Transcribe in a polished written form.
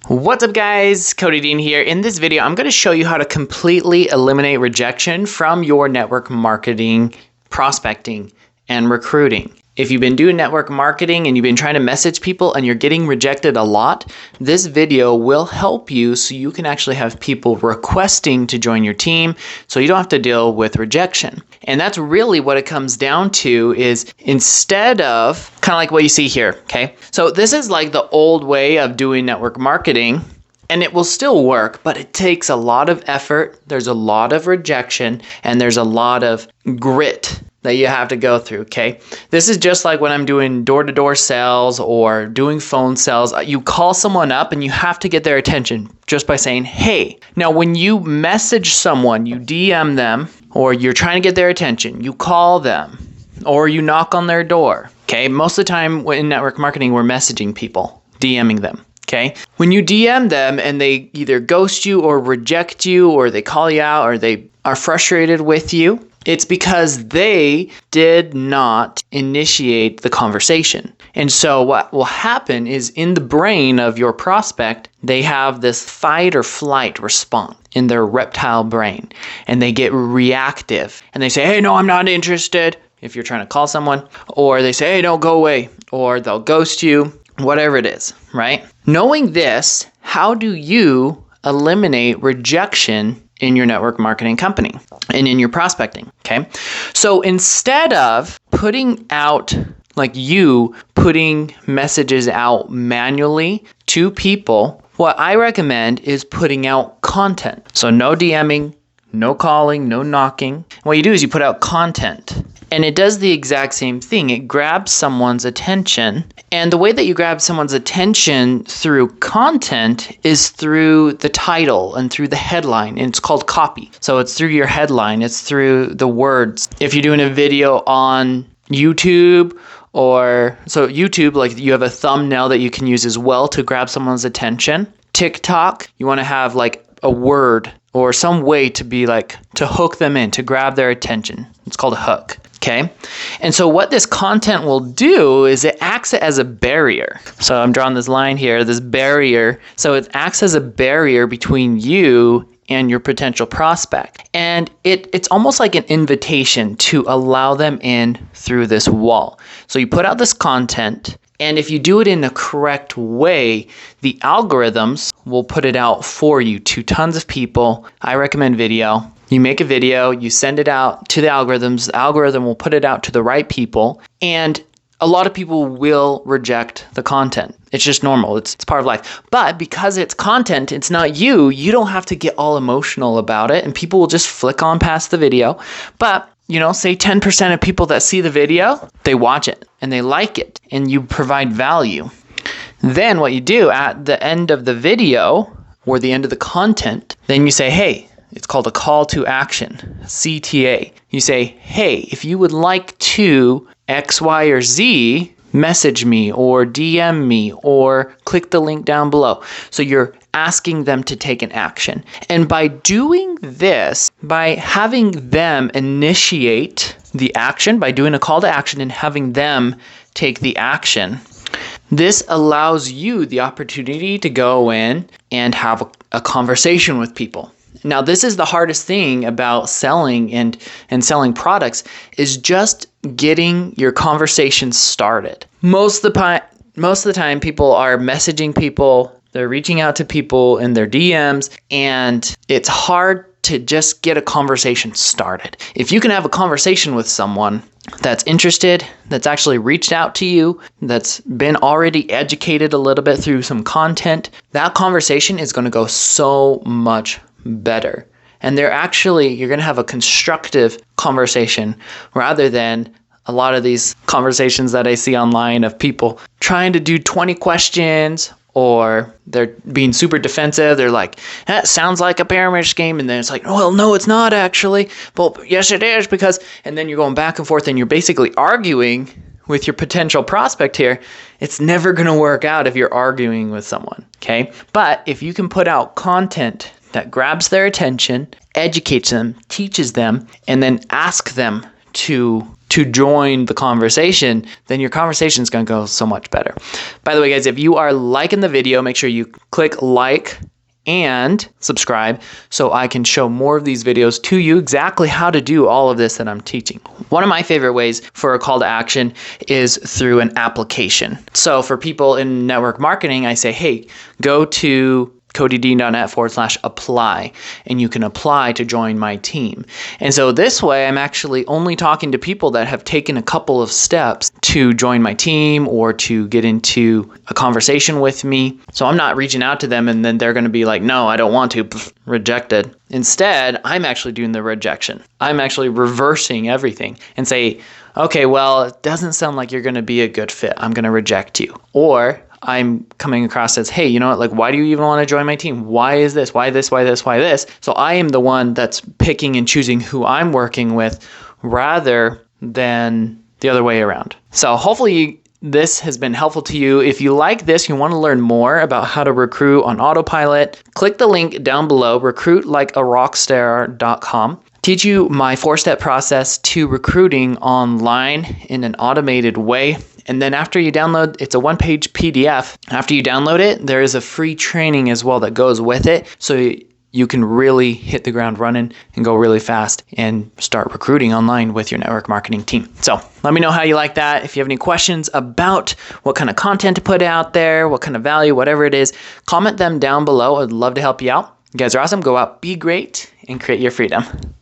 What's up guys, Cody Dean here. In this video, I'm going to show you how to completely eliminate rejection from your network marketing, prospecting, and recruiting. If you've been doing network marketing and you've been trying to message people and you're getting rejected a lot, this video will help you so you can actually have people requesting to join your team so you don't have to deal with rejection. And that's really what it comes down to, is instead of kind of like what you see here, okay? So this is like the old way of doing network marketing, and it will still work, but it takes a lot of effort, there's a lot of rejection, and there's a lot of grit that you have to go through, okay? This is just like when I'm doing door-to-door sales or doing phone sales. You call someone up and you have to get their attention just by saying, hey. Now, when you message someone, you DM them, or you're trying to get their attention, you call them, or you knock on their door, okay? Most of the time in network marketing, we're messaging people, DMing them. Okay. When you DM them and they either ghost you or reject you, or they call you out, or they are frustrated with you, it's because they did not initiate the conversation. And so what will happen is, in the brain of your prospect, they have this fight or flight response in their reptile brain, and they get reactive and they say, hey, no, I'm not interested, if you're trying to call someone, or they say, hey, no, go away, or they'll ghost you, whatever it is, right? Knowing this, how do you eliminate rejection in your network marketing company and in your prospecting, okay? So instead of putting messages out manually to people, what I recommend is putting out content. So no DMing, no calling, no knocking. What you do is you put out content. And it does the exact same thing. It grabs someone's attention. And the way that you grab someone's attention through content is through the title and through the headline. And it's called copy. So it's through your headline. It's through the words. If you're doing a video on YouTube, YouTube, like, you have a thumbnail that you can use as well to grab someone's attention. TikTok, you want to have like a word or some way to be like, to hook them in, to grab their attention. It's called a hook. Okay. And so what this content will do is it acts as a barrier. So I'm drawing this line here, this barrier. So it acts as a barrier between you and your potential prospect. And it's almost like an invitation to allow them in through this wall. So you put out this content, and if you do it in the correct way, the algorithms will put it out for you to tons of people. I recommend video. You make a video, you send it out to the algorithms. The algorithm will put it out to the right people, and a lot of people will reject the content. It's just normal. It's part of life. But because it's content, it's not you. You don't have to get all emotional about it, and people will just flick on past the video. But say 10% of people that see the video, they watch it and they like it, and you provide value. Then what you do at the end of the video or the end of the content, then you say, hey, it's called a call to action, CTA. You say, hey, if you would like to X, Y, or Z, message me or DM me or click the link down below. So you're asking them to take an action. And by doing this, by having them initiate the action, by doing a call to action and having them take the action, this allows you the opportunity to go in and have a conversation with people. Now, this is the hardest thing about selling and selling products, is just getting your conversation started. Most of the time, people are messaging people, they're reaching out to people in their DMs, and it's hard to just get a conversation started. If you can have a conversation with someone that's interested, that's actually reached out to you, that's been already educated a little bit through some content, that conversation is going to go so much better. And you're going to have a constructive conversation, rather than a lot of these conversations that I see online of people trying to do 20 questions, or they're being super defensive. They're like, that sounds like a pyramid scheme. And then it's like, well, no, it's not actually. Well, yes, it is, because, and then you're going back and forth and you're basically arguing with your potential prospect here. It's never going to work out if you're arguing with someone. Okay. But if you can put out content that grabs their attention, educates them, teaches them, and then ask them to to join the conversation, then your conversation is going to go so much better. By the way, guys, if you are liking the video, make sure you click like and subscribe so I can show more of these videos to you, exactly how to do all of this that I'm teaching. One of my favorite ways for a call to action is through an application. So for people in network marketing, I say, hey, go to codydean.net/apply, and you can apply to join my team. And so this way, I'm actually only talking to people that have taken a couple of steps to join my team or to get into a conversation with me. So I'm not reaching out to them and then they're going to be like, no, I don't want to, rejected. Instead, I'm actually doing the rejection. I'm actually reversing everything and say, okay, well, it doesn't sound like you're going to be a good fit. I'm going to reject you. Or I'm coming across as, hey, you know what, like, why do you even want to join my team? Why is this? Why this? Why this? Why this? So I am the one that's picking and choosing who I'm working with rather than the other way around. So hopefully this has been helpful to you. If you like this, you want to learn more about how to recruit on autopilot, click the link down below, recruitlikearockstar.com. Teach you my 4-step process to recruiting online in an automated way. And then after you download, it's a 1-page PDF. After you download it, there is a free training as well that goes with it. So you can really hit the ground running and go really fast and start recruiting online with your network marketing team. So let me know how you like that. If you have any questions about what kind of content to put out there, what kind of value, whatever it is, comment them down below. I'd love to help you out. You guys are awesome. Go out, be great, and create your freedom.